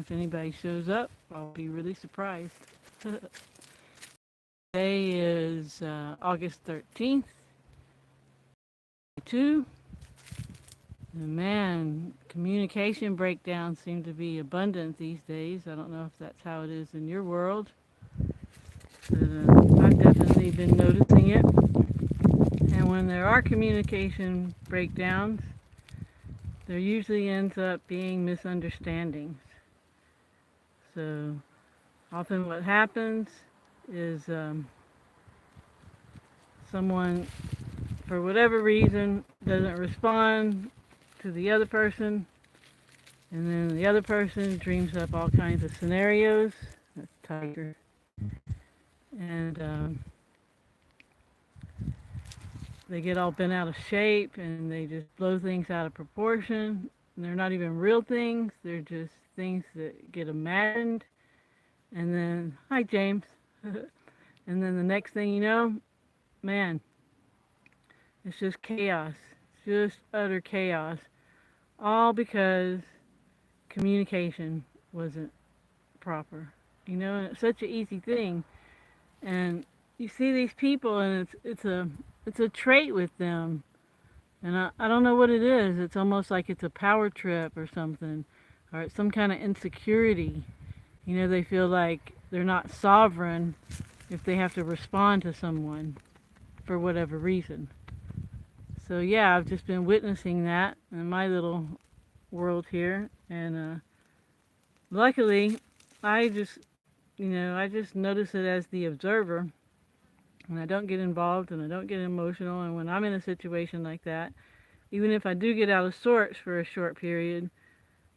if anybody shows up, I'll be really surprised. Today is August 13th, 2. And man, communication breakdowns seem to be abundant these days. I don't know if that's how it is in your world, but I've definitely been noticing it. And when there are communication breakdowns, there usually ends up being misunderstandings. So often what happens is someone, for whatever reason, doesn't respond to the other person, and then the other person dreams up all kinds of scenarios. That's tiger. And they get all bent out of shape, and they just blow things out of proportion. And they're not even real things. They're just things that get imagined. And then, hi James. And then the next thing you know, man, it's just chaos. Just utter chaos. All because communication wasn't proper. And it's such an easy thing. And you see these people, and it's a trait with them. And I don't know what it is. It's almost like it's a power trip or something, or it's some kind of insecurity. They feel like they're not sovereign if they have to respond to someone for whatever reason. So yeah, I've just been witnessing that in my little world here, and luckily, I just notice it as the observer, and I don't get involved and I don't get emotional. And when I'm in a situation like that, even if I do get out of sorts for a short period,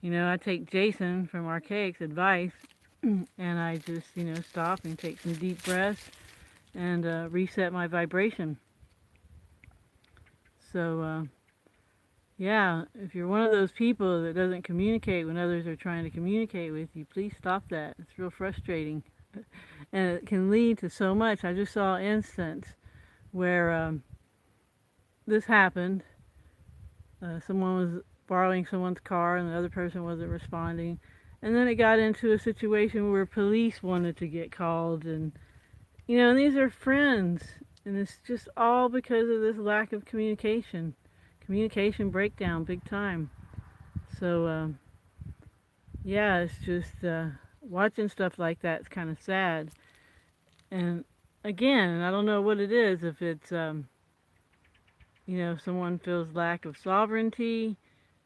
I take Jason from Archaic's advice, and I just stop and take some deep breaths and reset my vibration. So yeah, if you're one of those people that doesn't communicate when others are trying to communicate with you, please stop that. It's real frustrating. And it can lead to so much. I just saw an instance where this happened. Someone was borrowing someone's car and the other person wasn't responding. And then it got into a situation where police wanted to get called. And these are friends. And it's just all because of this lack of communication. Communication breakdown, big time. So, yeah, it's just watching stuff like that is kind of sad. And again, I don't know what it is, if it's, if someone feels lack of sovereignty,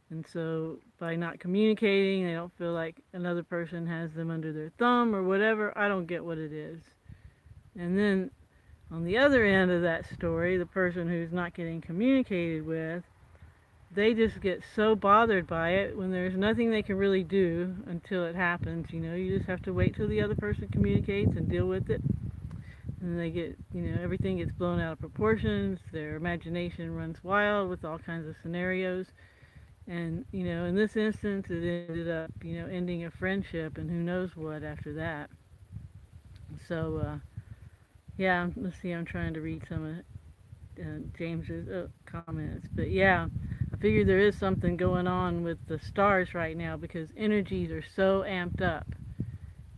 and so by not communicating, they don't feel like another person has them under their thumb or whatever. I don't get what it is. And then on the other end of that story, the person who's not getting communicated with, they just get so bothered by it when there's nothing they can really do until it happens. You just have to wait till the other person communicates and deal with it. And they get, everything gets blown out of proportions. Their imagination runs wild with all kinds of scenarios. And, in this instance, it ended up, ending a friendship, and who knows what after that. So, yeah, let's see, I'm trying to read some of James's comments. But yeah, I figure there is something going on with the stars right now, because energies are so amped up.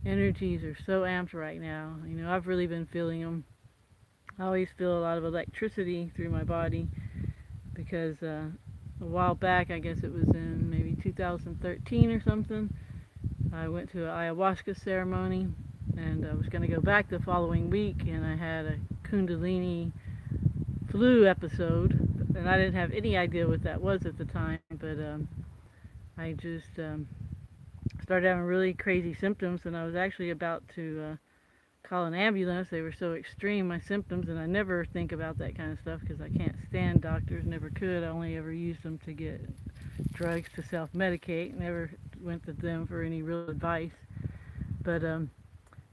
Energies are so amped right now. I've really been feeling them. I always feel a lot of electricity through my body, because a while back, I guess it was in maybe 2013 or something, I went to an ayahuasca ceremony, and I was going to go back the following week, and I had a Kundalini flu episode, and I didn't have any idea what that was at the time, but I just started having really crazy symptoms, and I was actually about to call an ambulance. They were so extreme, my symptoms, and I never think about that kind of stuff because I can't stand doctors, never could. I only ever used them to get drugs to self-medicate, never went to them for any real advice. But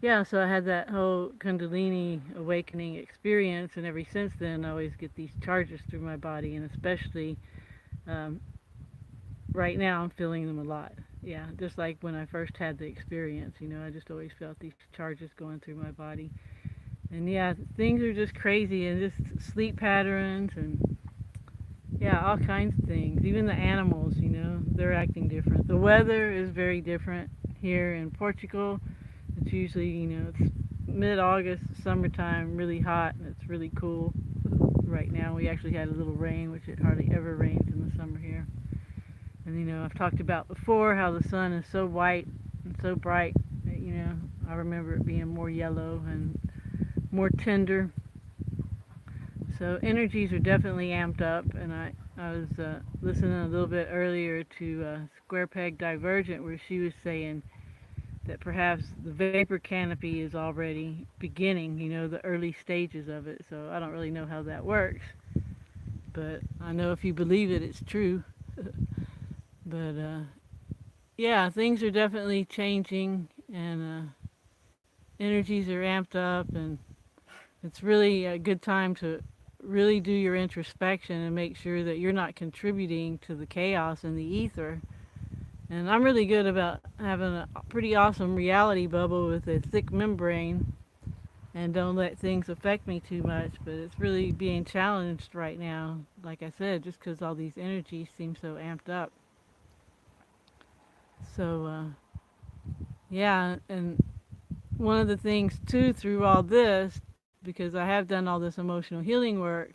yeah, so I had that whole Kundalini awakening experience, and ever since then I always get these charges through my body, and especially right now I'm feeling them a lot. Yeah, just like when I first had the experience, I just always felt these charges going through my body. And yeah, things are just crazy, and just sleep patterns, and yeah, all kinds of things. Even the animals, they're acting different. The weather is very different. here in Portugal, it's usually, it's mid-August, summertime, really hot, and it's really cool. Right now, we actually had a little rain, which it hardly ever rains in the summer here. And, I've talked about before how the sun is so white and so bright that, I remember it being more yellow and more tender. So energies are definitely amped up, and I was listening a little bit earlier to Square Peg Divergent, where she was saying that perhaps the vapor canopy is already beginning, the early stages of it. So I don't really know how that works, but I know if you believe it, it's true. But yeah, things are definitely changing, and energies are amped up, and it's really a good time to really do your introspection and make sure that you're not contributing to the chaos in the ether. And I'm really good about having a pretty awesome reality bubble with a thick membrane and don't let things affect me too much. But it's really being challenged right now, like I said, just because all these energies seem so amped up. So, yeah, and one of the things too through all this, because I have done all this emotional healing work,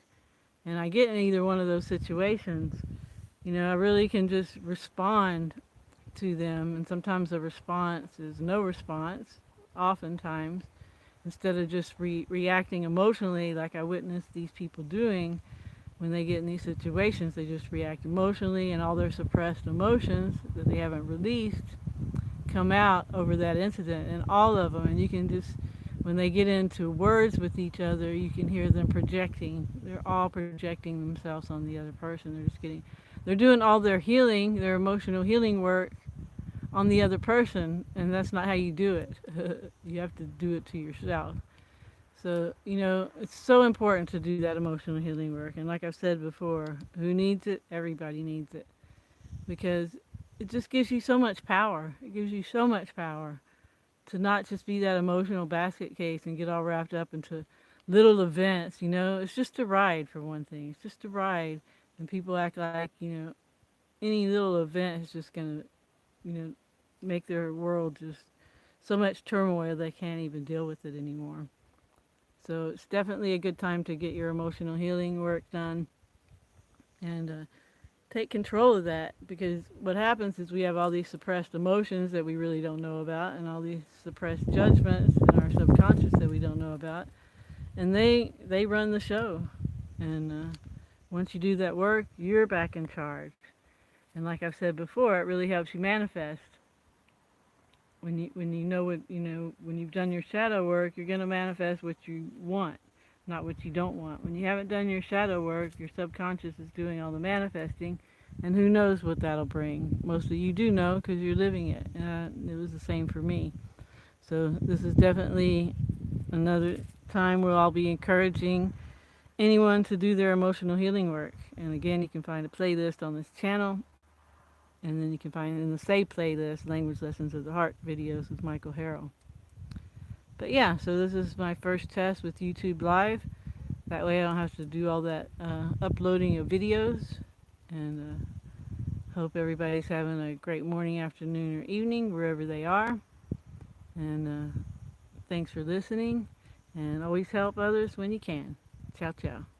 and I get in either one of those situations, I really can just respond to them, and sometimes the response is no response, oftentimes, instead of just reacting emotionally like I witnessed these people doing. When they get in these situations, they just react emotionally, and all their suppressed emotions that they haven't released come out over that incident, and all of them. And you can just, when they get into words with each other, you can hear them projecting. They're all projecting themselves on the other person. They're doing all their healing, their emotional healing work on the other person, and that's not how you do it. You have to do it to yourself. So, it's so important to do that emotional healing work. And like I've said before, who needs it? Everybody needs it. Because it just gives you so much power. It gives you so much power to not just be that emotional basket case and get all wrapped up into little events. It's just a ride, for one thing. It's just a ride. And people act like, any little event is just going to, make their world just so much turmoil they can't even deal with it anymore. So it's definitely a good time to get your emotional healing work done and take control of that, because what happens is we have all these suppressed emotions that we really don't know about, and all these suppressed judgments in our subconscious that we don't know about, and they run the show. And once you do that work, you're back in charge. And like I've said before, it really helps you manifest. When you know what when you've done your shadow work, you're gonna manifest what you want, not what you don't want. When you haven't done your shadow work, your subconscious is doing all the manifesting, and who knows what that'll bring. Mostly you do know because you're living it. It was the same for me. So this is definitely another time where I'll be encouraging anyone to do their emotional healing work. And again, you can find a playlist on this channel. And then you can find in the Say playlist, Language Lessons of the Heart videos with Michael Harrell. But yeah, so this is my first test with YouTube Live. That way I don't have to do all that uploading of videos. And hope everybody's having a great morning, afternoon, or evening, wherever they are. And thanks for listening. And always help others when you can. Ciao, ciao.